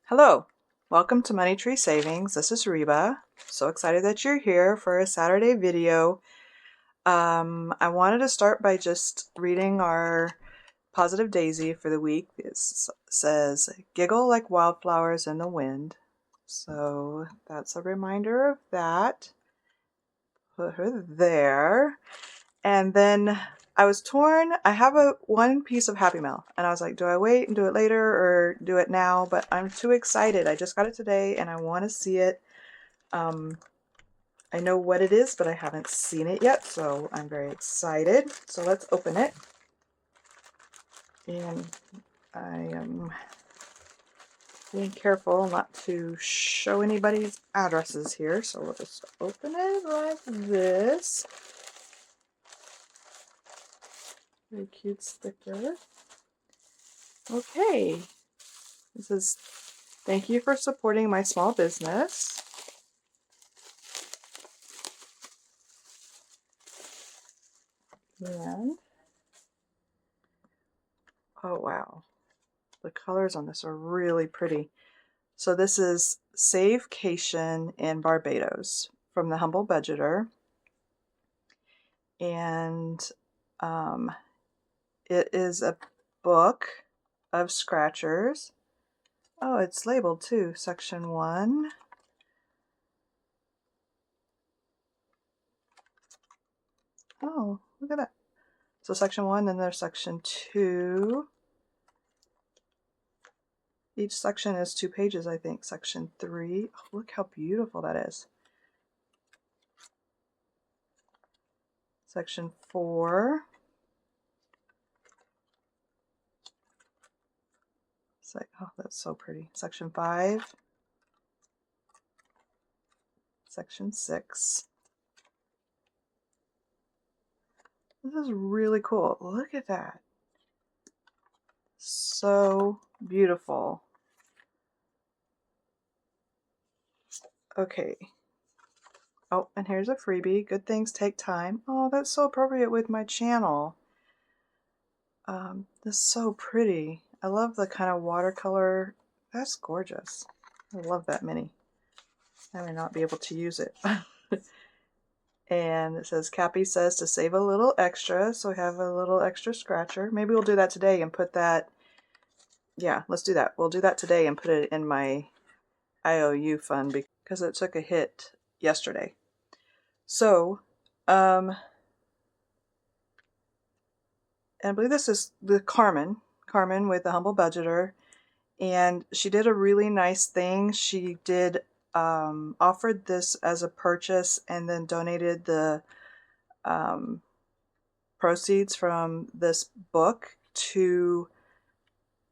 Hello, welcome to Money Tree Savings. This is Reba. So excited that you're here for a Saturday video. I wanted to start by just reading our positive daisy for the week. It says, "Giggle like wildflowers in the wind." So that's a reminder of that. Put her there. And then I was torn. I have one piece of Happy Mail, and I was like, do I wait and do it later or do it now? But I'm too excited. I just got it today and I want to see it. I know what it is, but I haven't seen it yet, so I'm very excited. So let's open it. And I am being careful not to show anybody's addresses here, so we'll just open it like this. Very cute sticker. Okay. It says, "Thank you for supporting my small business." And, oh wow, the colors on this are really pretty. So this is Save-cation in Barbados from the Humble Budgeter. And it is a book of scratchers. Oh, it's labeled too, section 1. Oh, look at that. So section 1, then there's section 2. Each section is 2 pages, I think. Section 3. Oh, look how beautiful that is. Section 4. It's like, oh, that's so pretty. Section 5. Section 6. This is really cool. Look at that. So beautiful. Okay. Oh, and here's a freebie. Good things take time. Oh, that's so appropriate with my channel. This is so pretty. I love the kind of watercolor. That's gorgeous. I love that mini. I may not be able to use it. And it says, "Cappy says to save a little extra." So we have a little extra scratcher. Maybe we'll do that today and put that. Yeah, let's do that. We'll do that today and put it in my IOU fund because it took a hit yesterday. So, and I believe this is the Carmen with the Humble Budgeter. And she did a really nice thing. She did offered this as a purchase and then donated the proceeds from this book to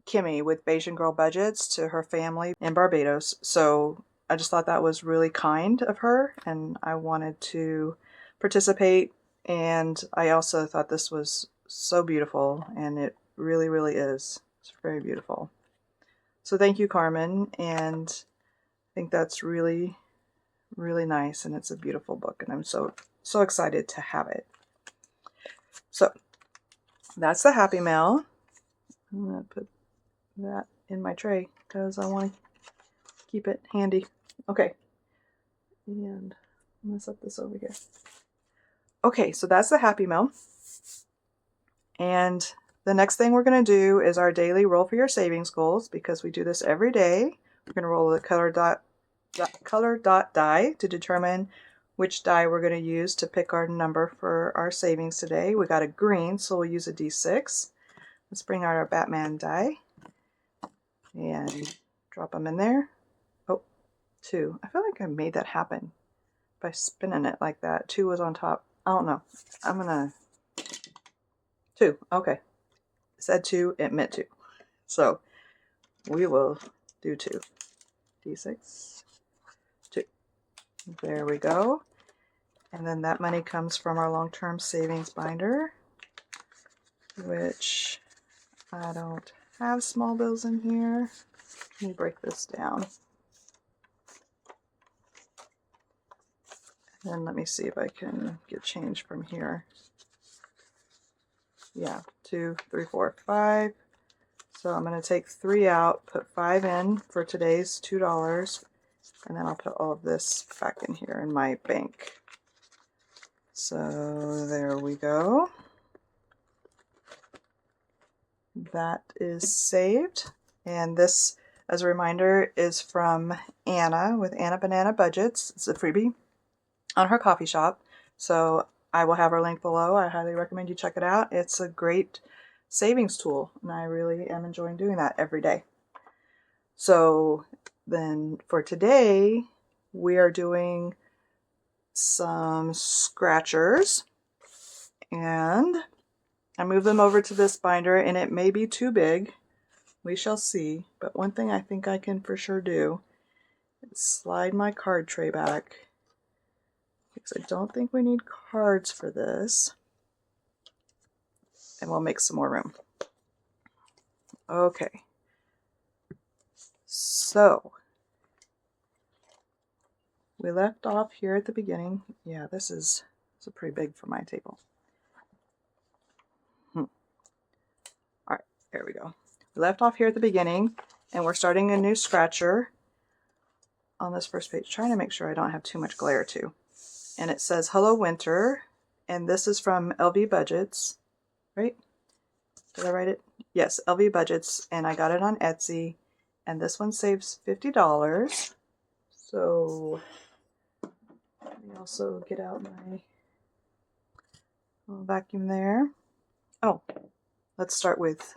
Kimmy with Bayesian Girl Budgets, to her family in Barbados. So I just thought that was really kind of her, and I wanted to participate. And I also thought this was so beautiful, and it really, really is. It's very beautiful. So thank you, Carmen, and I think that's really, really nice, and it's a beautiful book, and I'm so excited to have it. So that's the Happy Mail. I'm going to put that in my tray because I want to keep it handy. Okay, and I'm going to set this over here. Okay, so that's the Happy Mail. And the next thing we're going to do is our daily roll for your savings goals, because we do this every day. We're going to roll the color dot die to determine which die we're going to use to pick our number for our savings today. We got a green, so we'll use a D6. Let's bring out our Batman die and drop them in there. Oh, 2. I feel like I made that happen by spinning it like that. 2 was on top. I don't know. I'm gonna 2. Okay. It said 2. It meant 2. So we will do 2. D6. 2. There we go. And then that money comes from our long-term savings binder, which I don't have small bills in here. Let me break this down. And then let me see if I can get change from here. Yeah, 2, 3, 4, 5, So I'm going to take 3 out, put 5 in for today's $2, and then I'll put all of this back in here in my bank. So there we go. That is saved. And this, as a reminder, is from Anna with Anna Banana Budgets. It's a freebie on her coffee shop. So I will have her link below. I highly recommend you check it out. It's a great savings tool, and I really am enjoying doing that every day. So then for today, we are doing some scratchers, and I move them over to this binder, and it may be too big. We shall see. But one thing I think I can for sure do is slide my card tray back, because I don't think we need cards for this. And we'll make some more room. Okay. So we left off here at the beginning. Yeah, this is pretty big for my table. All right, there we go. We left off here at the beginning, and we're starting a new scratcher on this first page, trying to make sure I don't have too much glare too. And it says Hello Winter, and this is from LV Budgets, right? Did I write it? Yes, LV Budgets, and I got it on Etsy, and this one saves $50. So let me also get out my little vacuum there. Oh, let's start with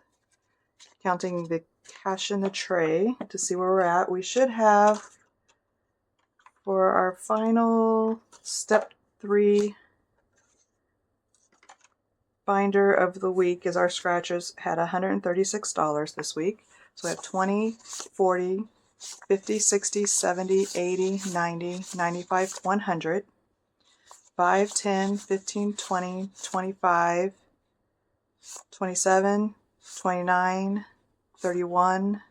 counting the cash in the tray to see where we're at. We should have, for our final step 3 binder of the week, is our scratches had $136 this week. So we have 20, 40, 50, 60, 70, 80, 90, 95, 100, 5, 10, 15, 20, 25, 27, 29, 31,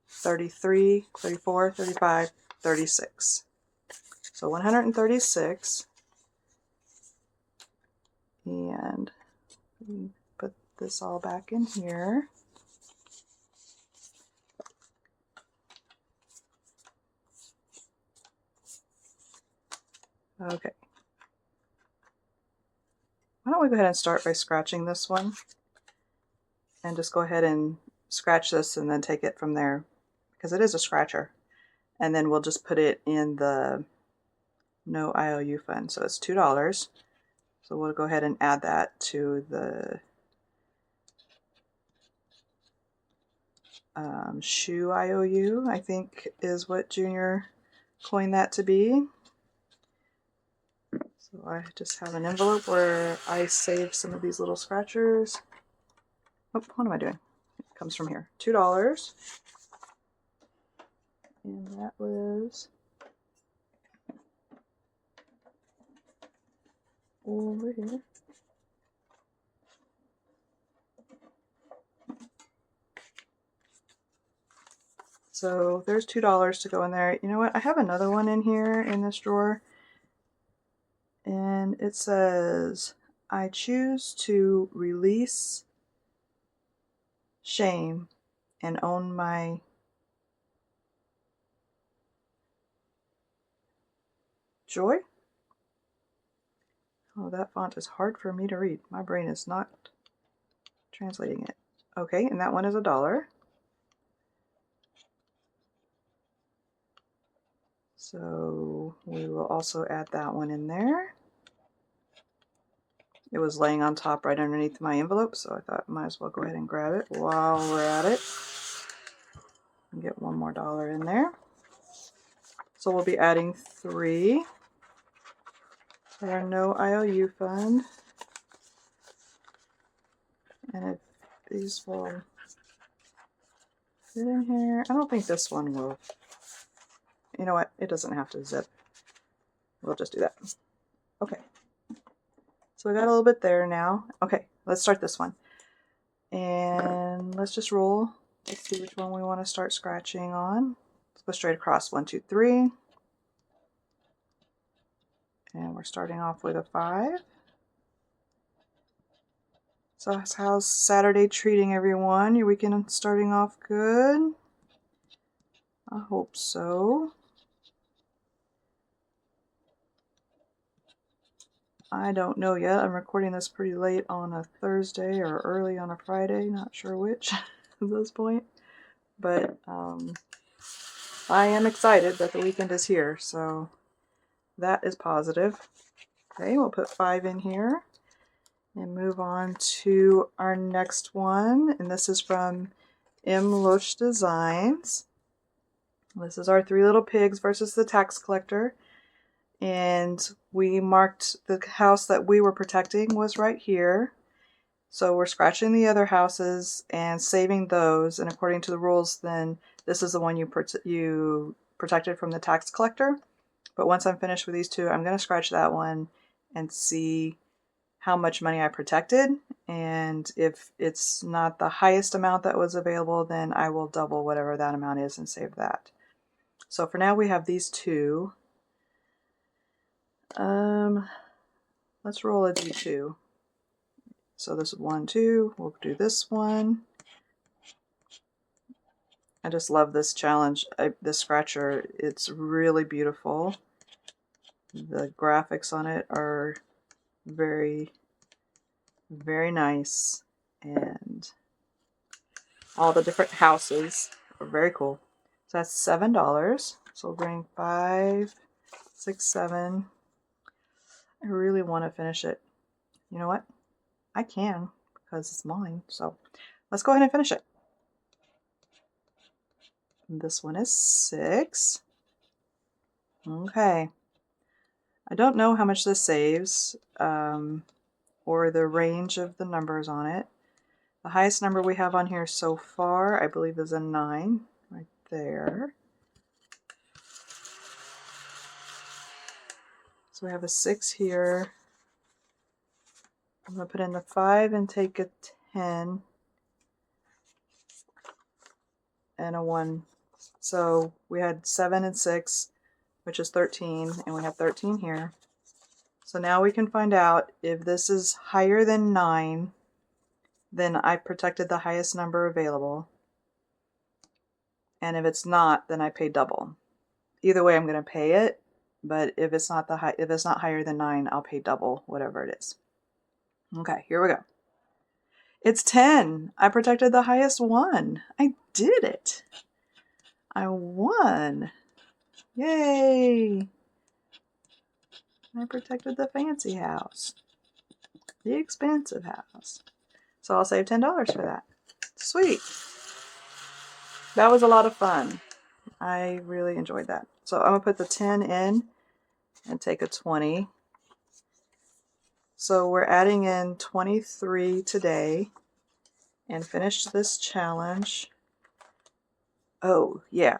33, 34, 35, 36. So 136. And put this all back in here. Okay. Why don't we go ahead and start by scratching this one, and just go ahead and scratch this and then take it from there, because it is a scratcher. And then we'll just put it in the no IOU fund. So it's $2. So we'll go ahead and add that to the shoe IOU, I think is what Junior coined that to be. So I just have an envelope where I save some of these little scratchers. Oh, what am I doing? It comes from here. $2. And that was over here. So there's $2 to go in there. You know what? I have another one in here in this drawer. And it says, I choose to release shame and own my joy. Oh, that font is hard for me to read. My brain is not translating it. Okay, and that one is $1. So we will also add that one in there. It was laying on top right underneath my envelope, so I thought I might as well go ahead and grab it while we're at it. And get one more $1 in there. So we'll be adding 3 to our no IOU fund. And if these will fit in here, I don't think this one will. You know what? It doesn't have to zip. We'll just do that. Okay. So we got a little bit there now. Okay, let's start this one. And let's just roll. Let's see which one we want to start scratching on. Let's go straight across. 1, 2, 3. And we're starting off with a 5. So how's Saturday treating everyone? Your weekend starting off good? I hope so. I don't know yet. I'm recording this pretty late on a Thursday or early on a Friday. Not sure which at this point. But I am excited that the weekend is here. So that is positive. Okay, we'll put 5 in here. And move on to our next one. And this is from M. Loesch Designs. This is our 3 Little Pigs versus the Tax Collector. And we marked the house that we were protecting was right here. So we're scratching the other houses and saving those. And according to the rules, then this is the one you protected from the tax collector. But once I'm finished with these 2, I'm going to scratch that one and see how much money I protected. And if it's not the highest amount that was available, then I will double whatever that amount is and save that. So for now we have these 2. Let's roll a D2. So this is 1, 2. We'll do this one. I just love this challenge. This scratcher, it's really beautiful. The graphics on it are very, very nice. And all the different houses are very cool. So that's $7. So we'll bring 5, 6, 7. I really want to finish it. You know what? I can because it's mine. So let's go ahead and finish it. This one is 6. Okay. I don't know how much this saves or the range of the numbers on it. The highest number we have on here so far, I believe, is a 9 right there. So we have a 6 here. I'm going to put in the 5 and take a 10 and a 1. So we had 7 and 6, which is 13, and we have 13 here. So now we can find out if this is higher than 9, then I protected the highest number available. And if it's not, then I pay double. Either way, I'm going to pay it. But if it's not higher than 9, I'll pay double, whatever it is. Okay, here we go. It's 10. I protected the highest one. I did it. I won. Yay. I protected the fancy house. The expensive house. So I'll save $10 for that. Sweet. That was a lot of fun. I really enjoyed that. So I'm going to put the 10 in and take a 20. So we're adding in 23 today and finish this challenge. Oh, yeah.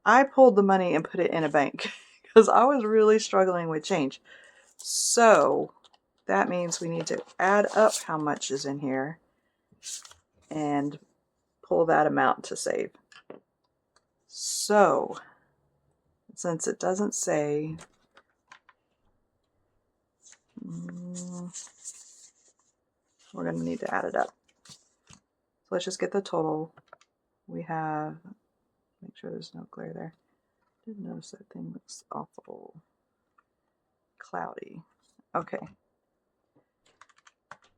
I pulled the money and put it in a bank because I was really struggling with change. So that means we need to add up how much is in here and pull that amount to save. So since it doesn't say, we're going to need to add it up. So let's just get the total. We have, make sure there's no glare there. I did notice that thing looks awful cloudy. Okay.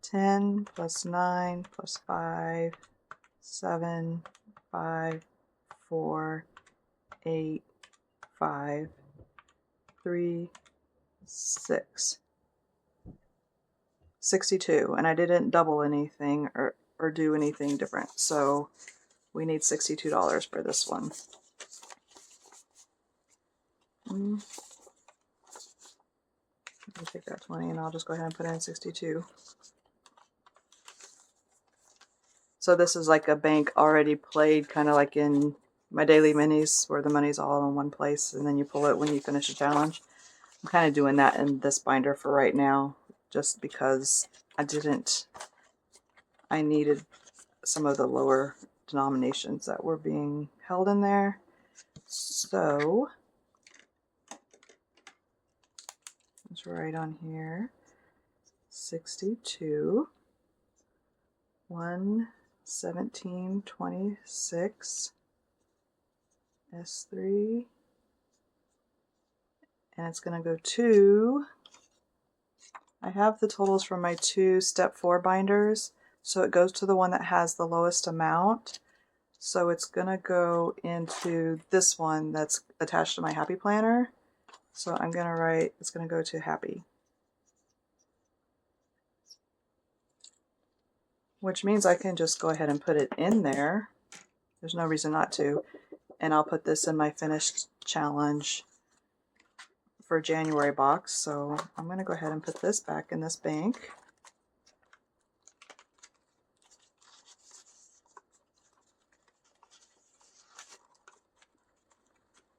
10 plus 9 plus 5, 7, 5, 4, 8, 5, 3, 6. 62, and I didn't double anything or do anything different, so we need $62 for this one. Let me take that 20 and I'll just go ahead and put in 62. So this is like a bank already played, kind of like in my daily minis where the money's all in one place and then you pull it when you finish a challenge. I'm kind of doing that in this binder for right now just because I needed some of the lower denominations that were being held in there. So it's right on here. 62 117.26 S3, and it's going to go to, I have the totals from my 2 step 4 binders, so it goes to the one that has the lowest amount. So it's going to go into this one that's attached to my Happy Planner. So I'm going to write, it's going to go to Happy, which means I can just go ahead and put it in there. There's no reason not to. And I'll put this in my finished challenge for January box. So I'm going to go ahead and put this back in this bank.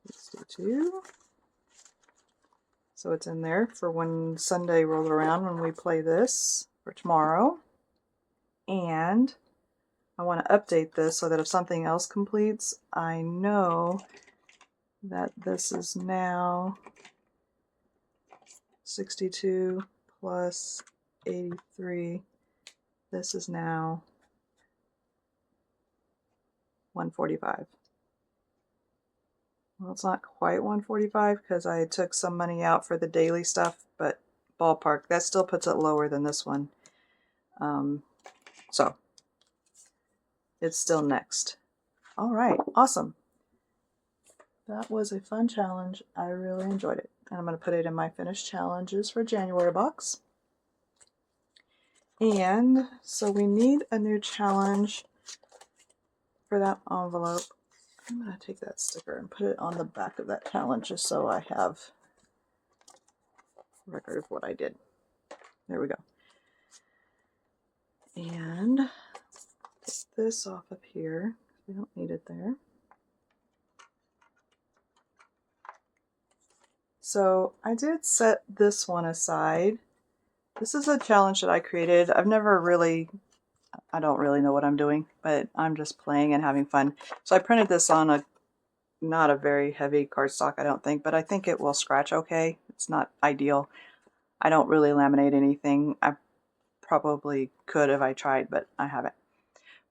Let's do 2. So it's in there for when Sunday rolls around when we play this for tomorrow. And I want to update this so that if something else completes, I know that this is now 62 plus 83. This is now 145. Well, it's not quite 145 because I took some money out for the daily stuff, but ballpark, that still puts it lower than this one. So it's still next. All right, awesome. That was a fun challenge. I really enjoyed it. And I'm going to put it in my finished challenges for January box. And so we need a new challenge for that envelope. I'm going to take that sticker and put it on the back of that challenge just so I have a record of what I did. There we go. And take this off of here. We don't need it there. So I did set this one aside. This is a challenge that I created. I don't really know what I'm doing, but I'm just playing and having fun. So I printed this on not a very heavy cardstock, I don't think, but I think it will scratch okay. It's not ideal. I don't really laminate anything. I probably could if I tried, but I haven't.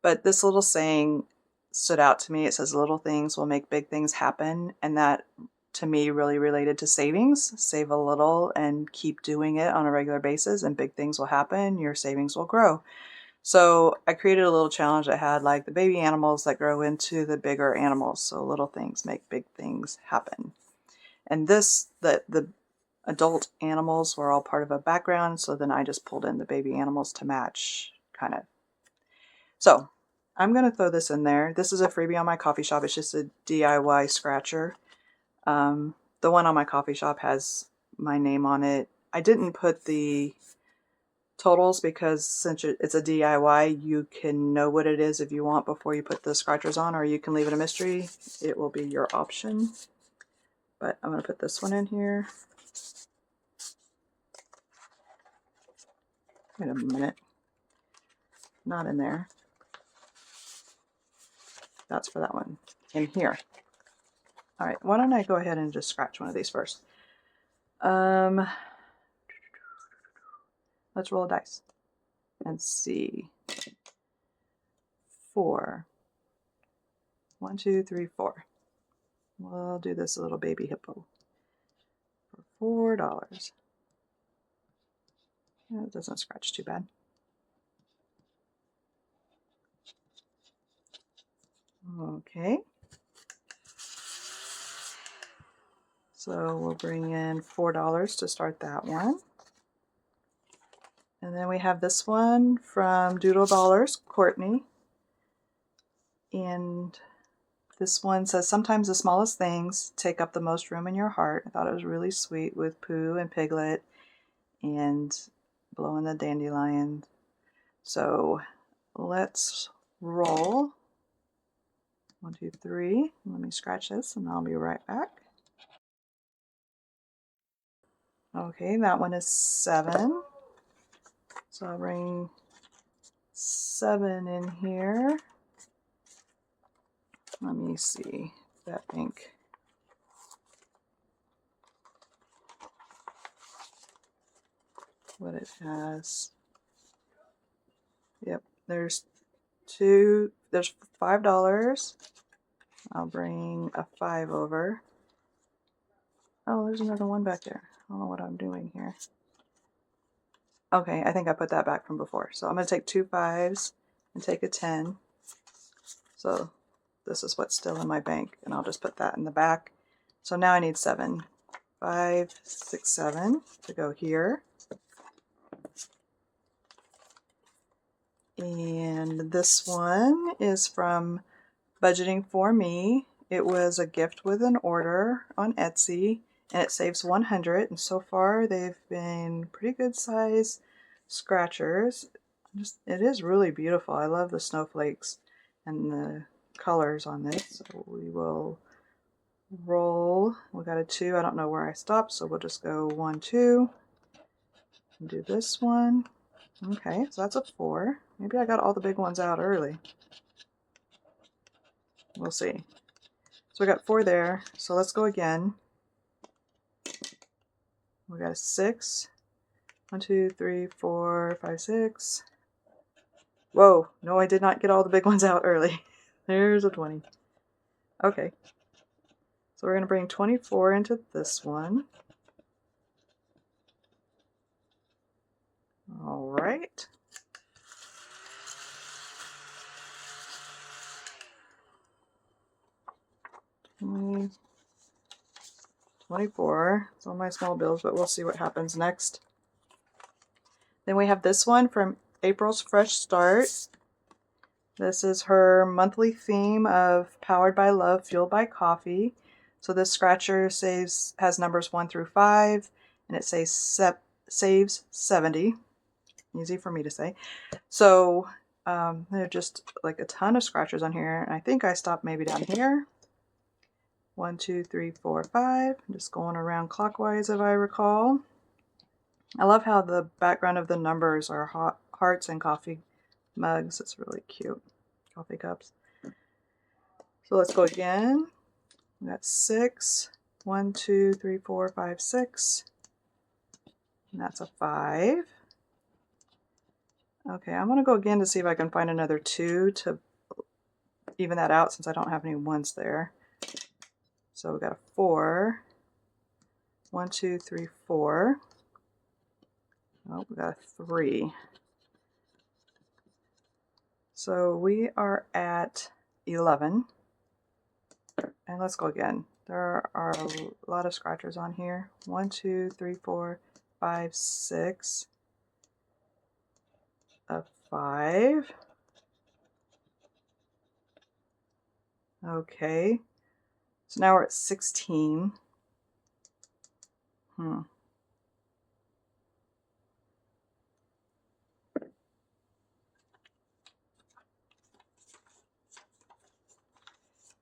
But this little saying stood out to me. It says, little things will make big things happen. And that, to me, really related to savings. Save a little and keep doing it on a regular basis, and big things will happen. Your savings will grow. So I created a little challenge that had like the baby animals that grow into the bigger animals. So little things make big things happen. And this, the adult animals were all part of a background. So then I just pulled in the baby animals to match, kind of. So I'm going to throw this in there. This is a freebie on my coffee shop. It's just a DIY scratcher. The one on my coffee shop has my name on it. I didn't put the totals because since it's a DIY, you can know what it is if you want before you put the scratchers on, or you can leave it a mystery. It will be your option. But I'm going to put this one in here. Wait a minute. Not in there. That's for that one. In here. All right, why don't I go ahead and just scratch one of these first. Let's roll a dice and see. 4. 1, 2, 3, 4. We'll do this little baby hippo for $4. It doesn't scratch too bad. Okay. So we'll bring in $4 to start that one. And then we have this one from Doodle Dollars, Courtney. And this one says, sometimes the smallest things take up the most room in your heart. I thought it was really sweet with Pooh and Piglet and blowing the dandelion. So let's roll. 1, 2, 3. Let me scratch this and I'll be right back. Okay, that one is 7. So I'll bring 7 in here. Let me see that ink. What it has. Yep, there's $5. I'll bring a 5 over. Oh, there's another one back there. I don't know what I'm doing here. Okay, I think I put that back from before. So I'm going to take 2 5s and take a 10. So this is what's still in my bank, and I'll just put that in the back. So now I need 7. 5, 6, 7 to go here. And this one is from Budgeting for Me. It was a gift with an order on Etsy, and it saves 100. And so far, they've been pretty good size scratchers. It is really beautiful. I love the snowflakes and the colors on this. So we will roll. We got a 2. I don't know where I stopped, so we'll just go 1, 2. And do this one. Okay, so that's a 4. Maybe I got all the big ones out early. We'll see. So we got 4 there. So let's go again. We got a 6. 1, 2, 3, 4, 5, 6. Whoa, no, I did not get all the big ones out early. There's a 20. Okay. So we're going to bring 24 into this one. All right. Mm, 24. It's on my small bills, but we'll see what happens next. Then we have this one from April's Fresh Start. This is her monthly theme of Powered by Love, Fueled by Coffee. So this scratcher has numbers 1 through 5, and it says saves 70. Easy for me to say. So there are just like a ton of scratchers on here, and I think I stopped maybe down here. 1, 2, 3, 4, 5. I'm just going around clockwise if I recall. I love how the background of the numbers are hearts and coffee mugs. It's really cute. Coffee cups. So let's go again. That's 6. 1, 2, 3, 4, 5, 6. And that's a 5. Okay, I'm going to go again to see if I can find another 2 to even that out since I don't have any 1s there. So we got a 4. 1, 2, 3, 4. Oh, we got a 3. So we are at 11. And let's go again. There are a lot of scratchers on here. 1, 2, 3, 4, 5, 6. A 5. Okay. So now we're at 16.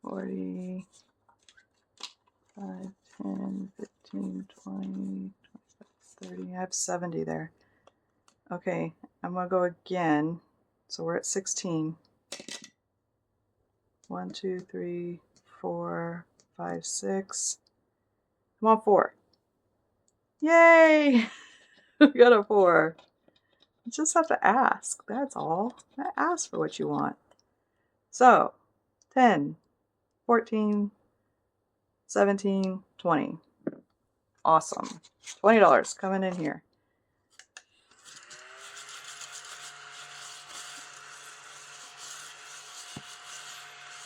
40, 5, 10, 15, 20, 30. I have 70 there. Okay, I'm going to go again. So we're at 16. 1, 2, 3, 4, 5, 6. Come on, 4. Yay! We got a 4. You just have to ask. That's all. Ask for what you want. So, 10, 14, 17, 20. Awesome. $20 coming in here.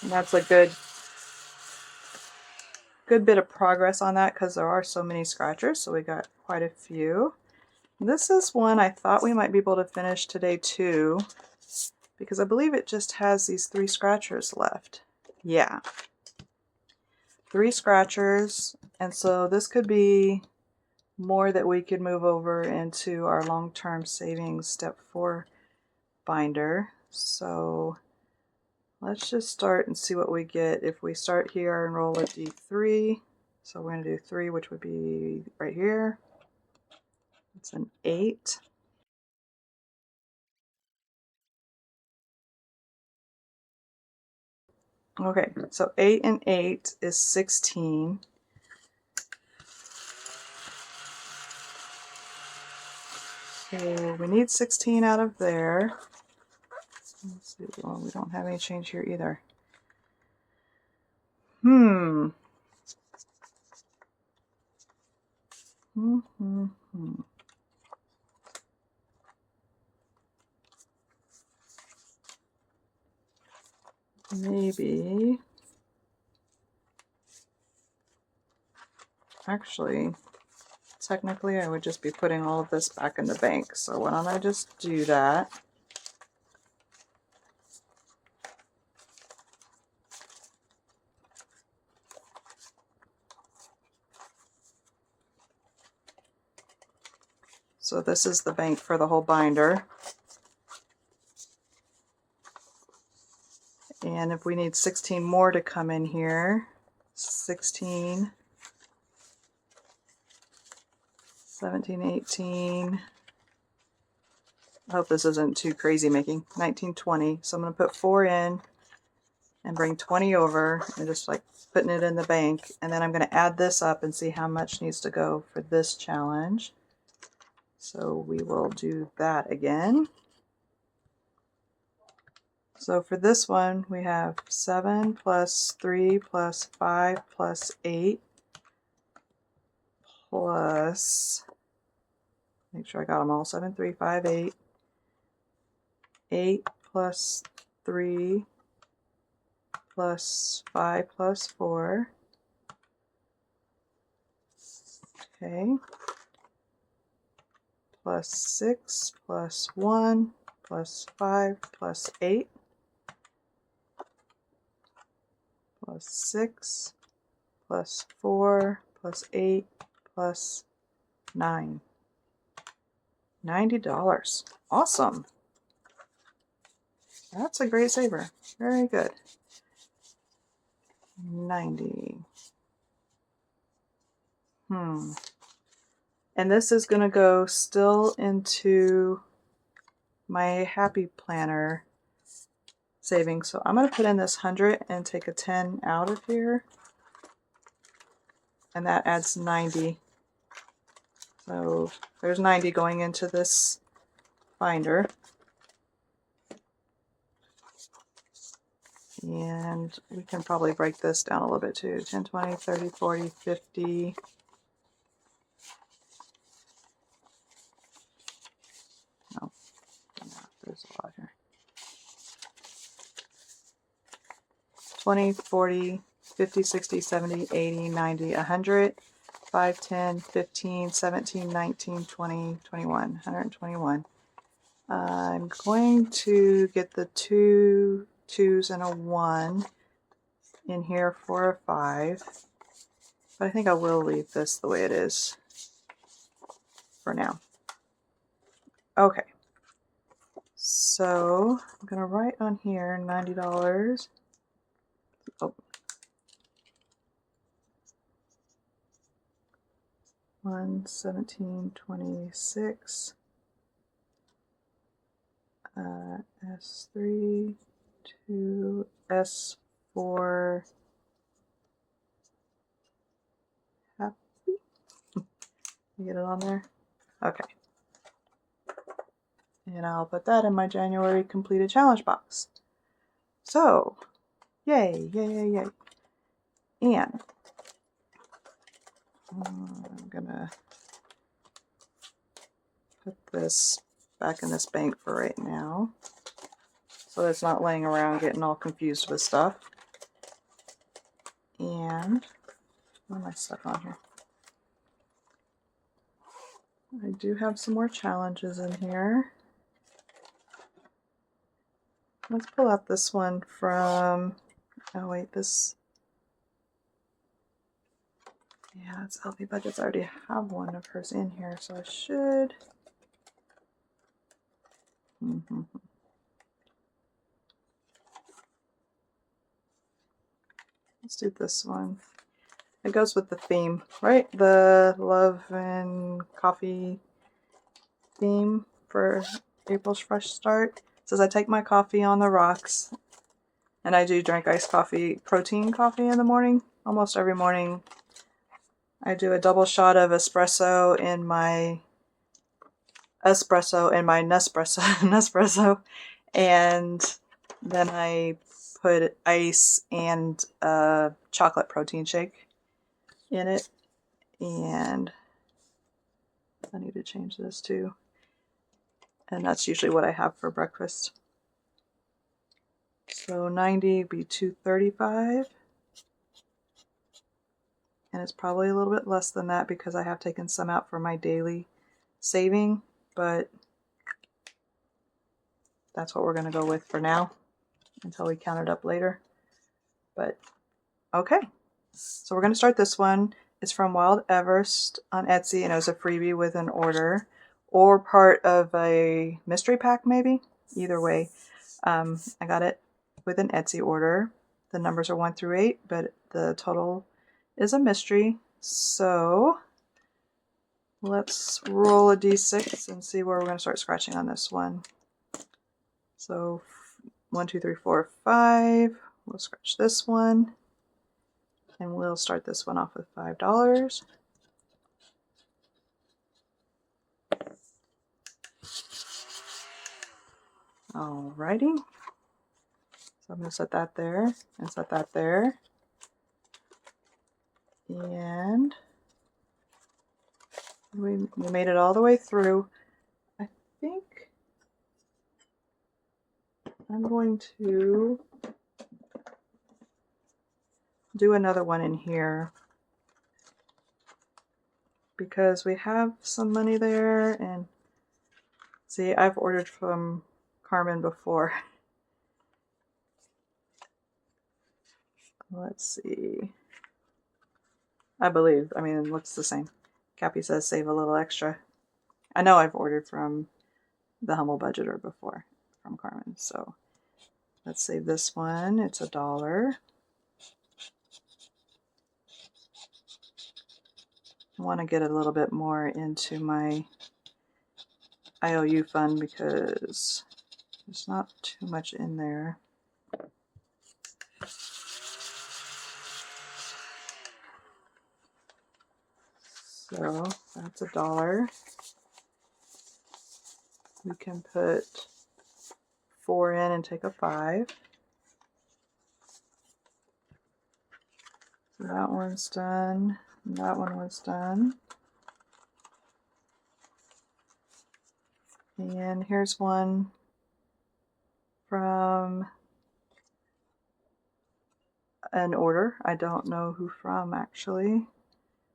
And that's a good bit of progress on that because there are so many scratchers, so we got quite a few. This is one I thought we might be able to finish today too, because I believe it just has these 3 scratchers left. Yeah. 3 scratchers, and so this could be more that we could move over into our long-term savings step 4 binder. So let's just start and see what we get if we start here and roll a D3. So we're going to do 3, which would be right here. It's an 8. Okay, so 8 and 8 is 16. So we need 16 out of there. Let's see. Well, we don't have any change here either. Maybe. Actually, technically I would just be putting all of this back in the bank. So why don't I just do that? So this is the bank for the whole binder. And if we need 16 more to come in here, 16, 17, 18, I hope this isn't too crazy making, 19, 20. So I'm going to put 4 in and bring 20 over and just like putting it in the bank. And then I'm going to add this up and see how much needs to go for this challenge. So we will do that again. So for this one, we have 7 plus 3 plus 5 plus 8 plus, make sure I got them all, 7, 3, 5, 8. 8 plus 3 plus 5 plus 4. Okay. Plus 6 plus 1 plus 5 plus 8 plus 6 plus 4 plus 8 plus 9. $90. Awesome. That's a great saver. Very good. 90. And this is going to go still into my Happy Planner savings. So I'm going to put in this 100 and take a 10 out of here. And that adds 90. So there's 90 going into this binder. And we can probably break this down a little bit too. 10, 20, 30, 40, 50. No, there's a lot here. 20, 40, 50, 60, 70, 80, 90, 100, 5, 10, 15, 17, 19, 20, 21, 121. I'm going to get the 2 2s and a 1 in here for a 5. But I think I will leave this the way it is for now. Okay. So I'm going to write on here $90. Oh. 1, 17, 26. S3, 2, S4. Happy? You get it on there? Okay. And I'll put that in my January completed challenge box. So, yay, yay, yay, yay. And I'm gonna put this back in this bank for right now, so it's not laying around getting all confused with stuff. And what am I stuck on here? I do have some more challenges in here. Let's pull out this one from, oh wait, this, yeah, it's LP Budgets. I already have one of hers in here, so I should. Let's do this one. It goes with the theme, right? The love and coffee theme for April's Fresh Start. It says, I take my coffee on the rocks. And I do drink iced coffee, protein coffee in the morning. Almost every morning. I do a double shot of espresso in my Nespresso, And then I put ice and a chocolate protein shake in it. And I need to change this too. And that's usually what I have for breakfast. So 90 would be 235. And it's probably a little bit less than that because I have taken some out for my daily saving, but that's what we're going to go with for now until we count it up later. But okay, so we're going to start this one. It's from Wild Everest on Etsy, and it was a freebie with an order or part of a mystery pack maybe. Either way, I got it with an Etsy order. The numbers are 1 through 8, but the total is a mystery. So let's roll a d6 and see where we're going to start scratching on this one. So 1, 2, 3, 4, 5. We'll scratch this one. And we'll start this one off with $5. Alrighty. So I'm going to set that there and set that there. And we made it all the way through. I think I'm going to do another one in here because we have some money there. And see, I've ordered from Carmen before. Let's see. I believe, I mean, it looks the same. Cappy says save a little extra. I know I've ordered from the Humble Budgeter before from Carmen. So let's save this one. It's $1. I want to get a little bit more into my IOU fund because there's not too much in there. So that's $1. We can put 4 in and take a 5. So that one's done. And that one was done. And here's one from an order. I don't know who from actually.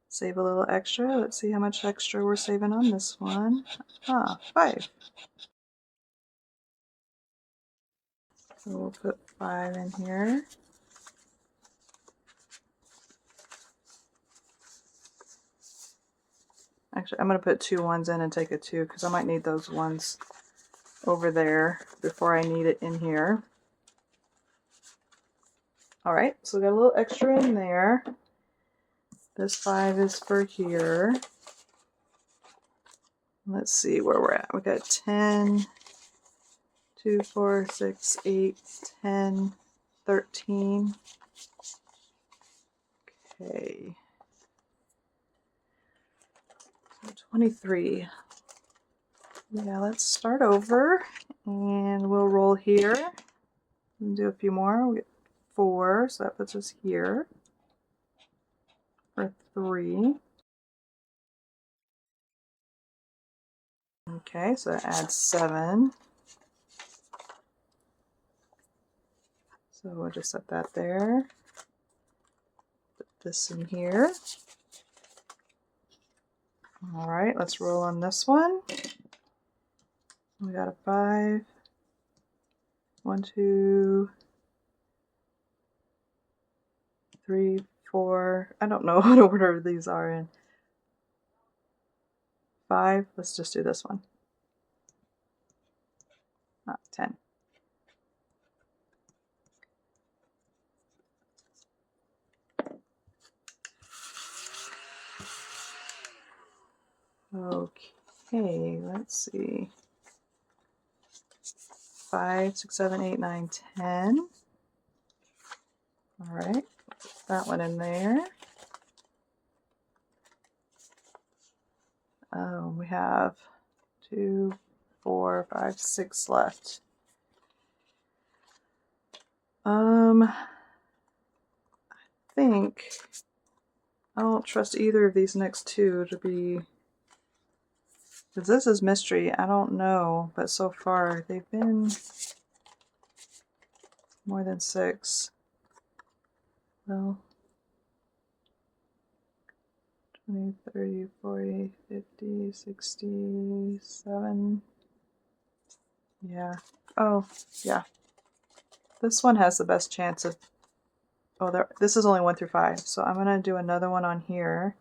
Save a little extra. Let's see how much extra we're saving on this one. 5. So we'll put 5 in here. Actually, I'm going to put 2 ones in and take a 2 because I might need those ones over there before I need it in here. Alright, so we got a little extra in there. This 5 is for here. Let's see where we're at. We got 10, 2, 4, 6, 8, 10, 13. Okay. So 23. Yeah, let's start over and we'll roll here and do a few more. We get 4, so that puts us here for 3. Okay, so that adds 7. So we'll just set that there. Put this in here. All right, let's roll on this one. We got a 5. 1, 2, 3, 4. I don't know what order these are in. 5. Let's just do this one. 10. Okay, let's see. 5, 6, 7, 8, 9, 10. All right, put that one in there. We have 2, 4, 5, 6 left. I think I don't trust either of these next two to be, because this is mystery. I don't know, but so far they've been more than 6. Well, 20, 30, 40, 50, 67. Yeah. Oh, yeah. This one has the best chance of, oh, this is only 1 through 5. So I'm going to do another one on here.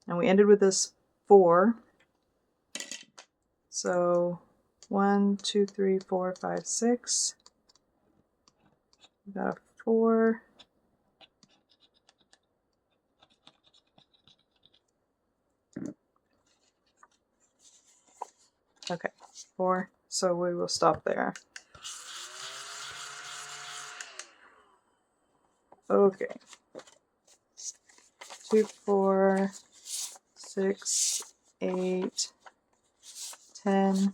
And we ended with this 4. So 1, 2, 3, 4, 5, 6. We got a 4. Okay, 4. So we will stop there. Okay. 2, 4, 6, 8, 10,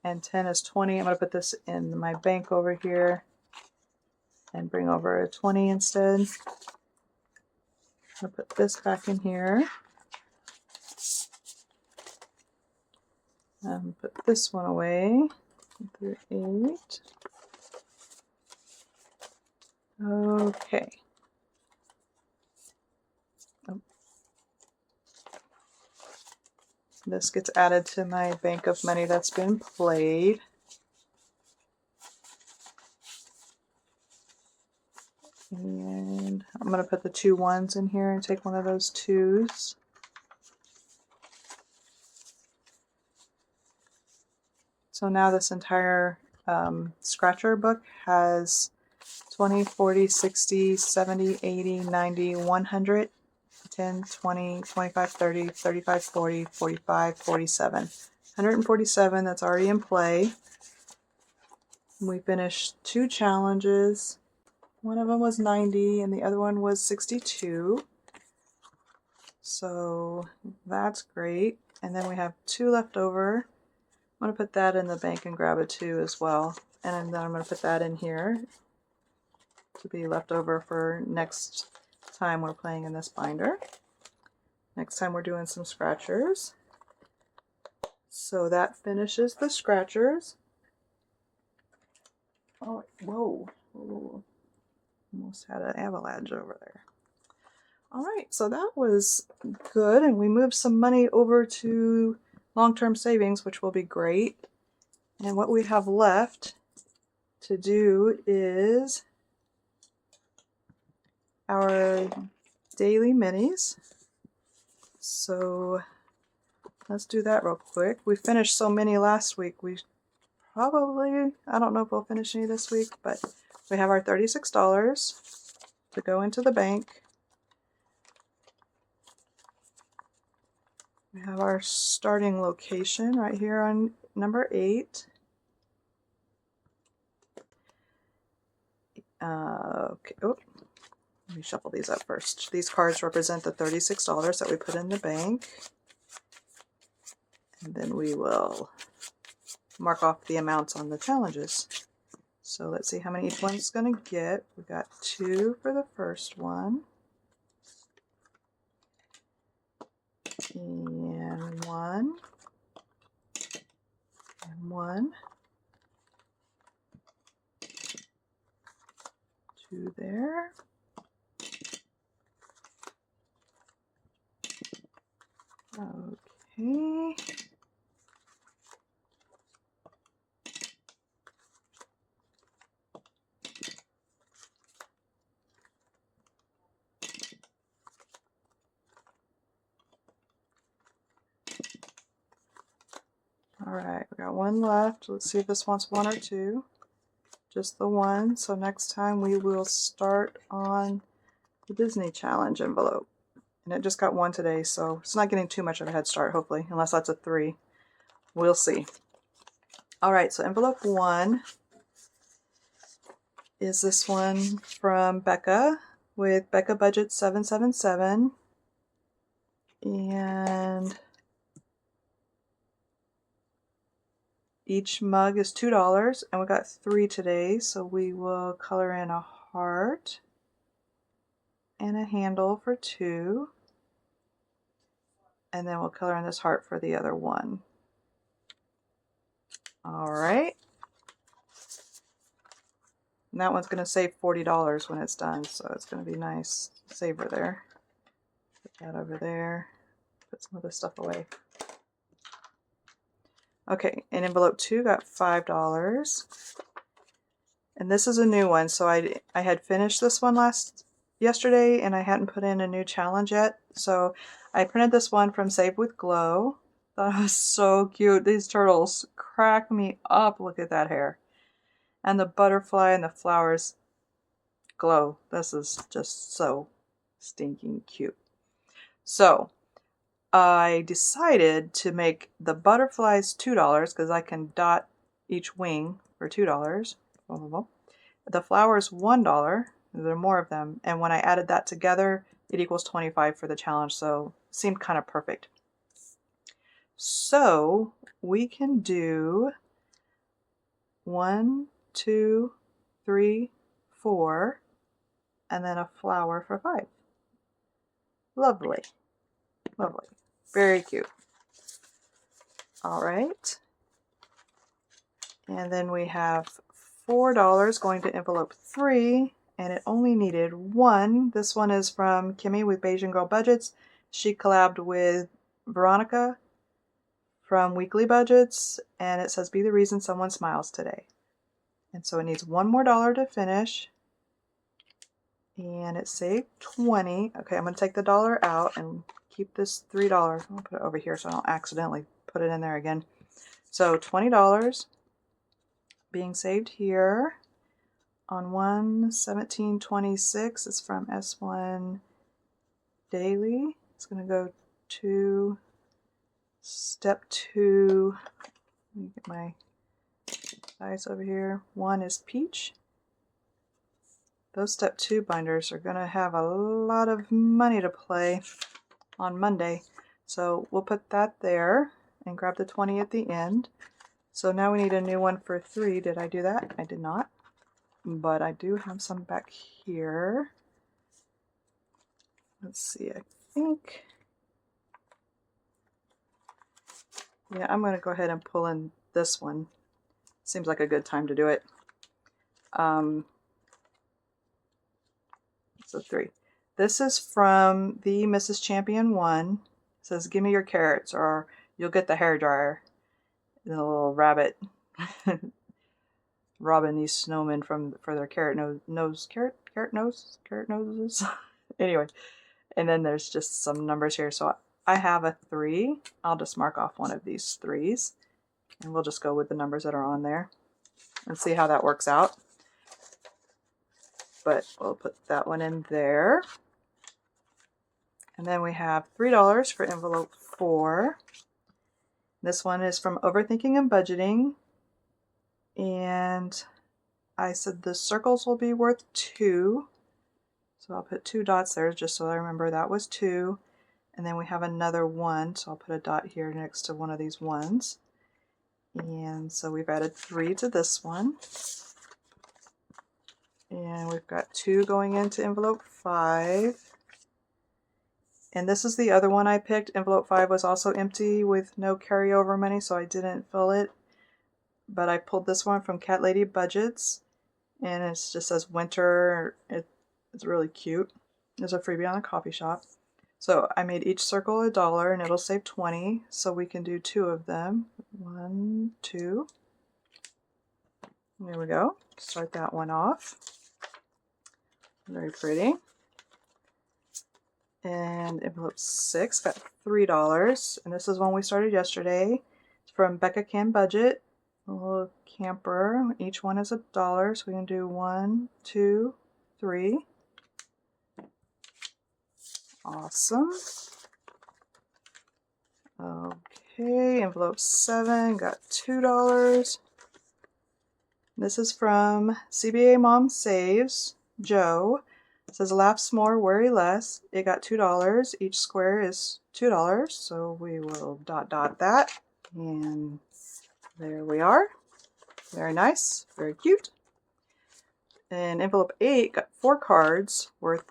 and 10 is 20. I'm going to put this in my bank over here and bring over a 20 instead. I'm going to put this back in here. Put this one away. 1 through 8. Okay. Oh. This gets added to my bank of money that's been played. And I'm going to put the 2 1s in here and take one of those 2s. So now this entire scratcher book has 20, 40, 60, 70, 80, 90, 100, 10, 20, 25, 30, 35, 40, 45, 47. 147 that's already in play. We finished 2 challenges. One of them was 90 and the other one was 62. So that's great. And then we have 2 left over. I'm going to put that in the bank and grab a 2 as well. And then I'm going to put that in here to be left over for next time we're playing in this binder. Next time we're doing some scratchers. So that finishes the scratchers. Oh, whoa. Whoa. Almost had an avalanche over there. All right, so that was good. And we moved some money over to long-term savings, which will be great. And what we have left to do is our daily minis. So let's do that real quick. We finished so many last week. We probably, I don't know if we'll finish any this week, but we have our $36 to go into the bank. We have our starting location right here on number 8. Okay. Oh, let me shuffle these up first. These cards represent the $36 that we put in the bank. And then we will mark off the amounts on the challenges. So let's see how many each one's going to get. We got 2 for the first one. And 1. And 1. 2 there. Okay. All right, we got 1 left. Let's see if this wants 1 or 2. Just the 1. So next time we will start on the Disney Challenge envelope. And it just got 1 today, so it's not getting too much of a head start, hopefully, unless that's a 3. We'll see. All right, so envelope 1 is this one from Becca with Becca Budget 777. And each mug is $2, and we got 3 today, so we will color in a heart and a handle for 2. And then we'll color in this heart for the other one. All right. And that one's going to save $40 when it's done, so it's going to be nice. Save her there. Put that over there. Put some of this stuff away. Okay, and envelope 2 got $5. And this is a new one, so I had finished this one yesterday, and I hadn't put in a new challenge yet. So I printed this one from Save with Glow. Thought it was so cute. These turtles crack me up. Look at that hair. And the butterfly and the flowers glow. This is just so stinking cute. So I decided to make the butterflies $2 because I can dot each wing for $2. The flowers $1. There are more of them. And when I added that together, it equals 25 for the challenge. So it seemed kind of perfect. So we can do 1, 2, 3, 4, and then a flower for 5. Lovely. Lovely. Very cute. All right. And then we have $4 going to envelope 3, and it only needed 1. This one is from Kimmy with Beijing Girl Budgets. She collabed with Veronica from Weekly Budgets, and it says, "Be the reason someone smiles today." And so it needs $1 more to finish. And it saved 20. Okay, I'm going to take the dollar out and keep this $3. I'll put it over here so I don't accidentally put it in there again. So $20 being saved here on 1/17/26. It's from S1 Daily. It's going to go to step 2. Let me get my dice over here. 1 is peach. Those step 2 binders are going to have a lot of money to play on Monday. So we'll put that there and grab the 20 at the end. So now we need a new one for 3. Did I do that? I did not. But I do have some back here. Let's see, I think. Yeah, I'm going to go ahead and pull in this one. Seems like a good time to do it. So 3. This is from the Mrs. Champion one. It says, "Give me your carrots or you'll get the hair dryer." And a little rabbit robbing these snowmen for their carrot noses. Anyway, and then there's just some numbers here. So I have a 3. I'll just mark off one of these 3s, and we'll just go with the numbers that are on there and see how that works out. But we'll put that one in there. And then we have $3 for envelope 4. This one is from Overthinking and Budgeting. And I said the circles will be worth 2. So I'll put 2 dots there just so I remember that was 2. And then we have another 1. So I'll put a dot here next to one of these 1s. And so we've added 3 to this one. And we've got 2 going into envelope 5. And this is the other one I picked. Envelope 5 was also empty with no carryover money, so I didn't fill it. But I pulled this one from Cat Lady Budgets. And it just says winter. It's really cute. There's a freebie on the coffee shop. So I made each circle $1 and it'll save 20. So we can do 2 of them. 1, 2. There we go. Start that one off. Very pretty. And envelope 6 got $3. And this is one we started yesterday. It's from Becca Can Budget. A little camper. Each one is $1. So we can do 1, 2, 3. Awesome. Okay, envelope 7 got $2. This is from CBA Mom Saves, Joe. It says laughs more, worry less. It got $2. Each square is $2. So we will dot that. And there we are. Very nice, very cute. And envelope 8 got 4 cards worth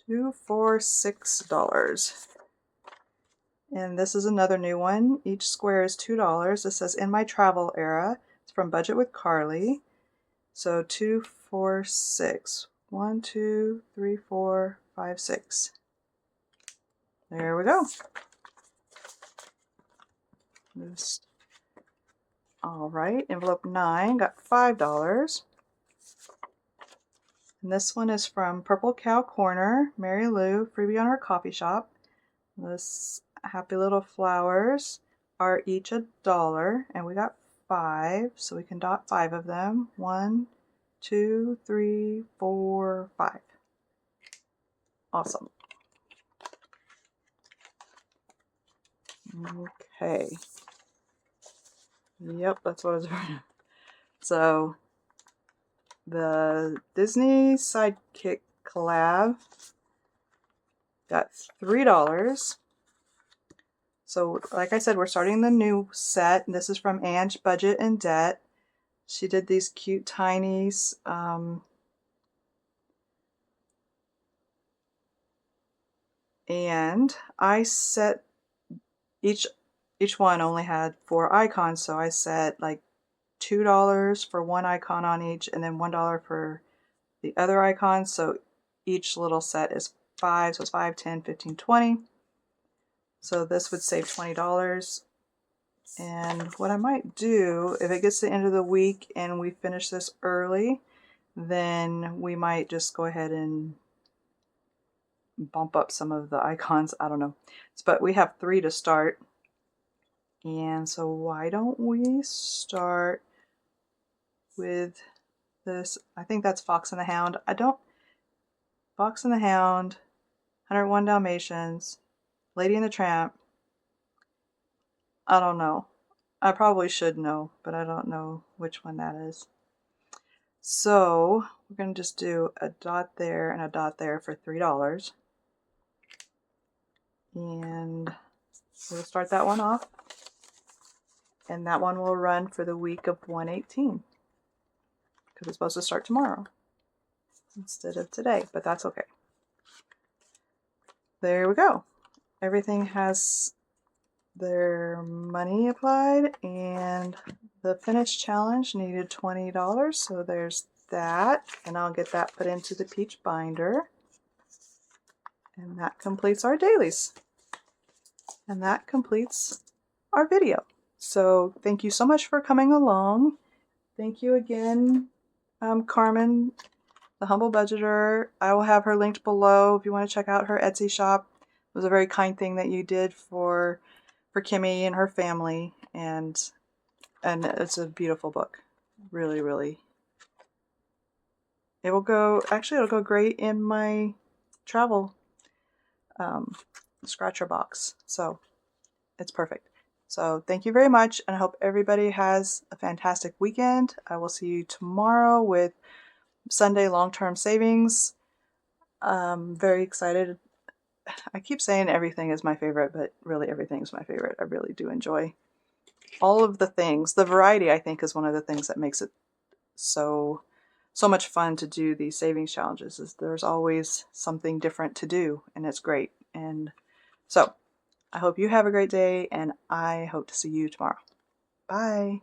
$2 for $6. And this is another new one. Each square is $2. This says In My Travel Era. It's from Budget with Carly. So 2, 4, 6. 1, 2, 3, 4, 5, 6. There we go. All right, envelope 9 got $5. And this one is from Purple Cow Corner, Mary Lou, freebie on her coffee shop. This happy little flowers are each $1, and we got 5, so we can dot 5 of them. 1, 2, 3, 4, 5. Awesome. Okay. Yep, that's what I was doing. So the Disney Sidekick Collab got $3. So like I said, we're starting the new set. This is from Ange Budget and Debt. She did these cute tinies. And I set each one only had 4 icons, so I set like $2 for one icon on each, and then $1 for the other icons. So each little set is 5, so it's 5, 10, 15, 20. So this would save $20. And what I might do, if it gets to the end of the week and we finish this early, then we might just go ahead and bump up some of the icons. I don't know. But we have 3 to start. And so why don't we start with this? I think that's Fox and the Hound. Fox and the Hound, 101 Dalmatians, Lady and the Tramp. I don't know. I probably should know, but I don't know which one that is. So we're going to just do a dot there and a dot there for $3. And we'll start that one off. And that one will run for the week of 1/18. Because it's supposed to start tomorrow instead of today, but that's okay. There we go. Everything has their money applied, and the finish challenge needed $20, so there's that, and I'll get that put into the peach binder. And that completes our dailies. And that completes our video. So thank you so much for coming along. Thank you again, Carmen, the Humble Budgeter. I will have her linked below if you want to check out her Etsy shop. It was a very kind thing that you did for Kimmy and her family, and it's a beautiful book. Really, really. It'll go great in my travel scratcher box. So it's perfect. So thank you very much, and I hope everybody has a fantastic weekend. I will see you tomorrow with Sunday long-term savings. Very excited. I keep saying everything is my favorite, but really everything is my favorite. I really do enjoy all of the things. The variety, I think, is one of the things that makes it so much fun to do these savings challenges. Is there's always something different to do, and it's great. And so I hope you have a great day, and I hope to see you tomorrow. Bye.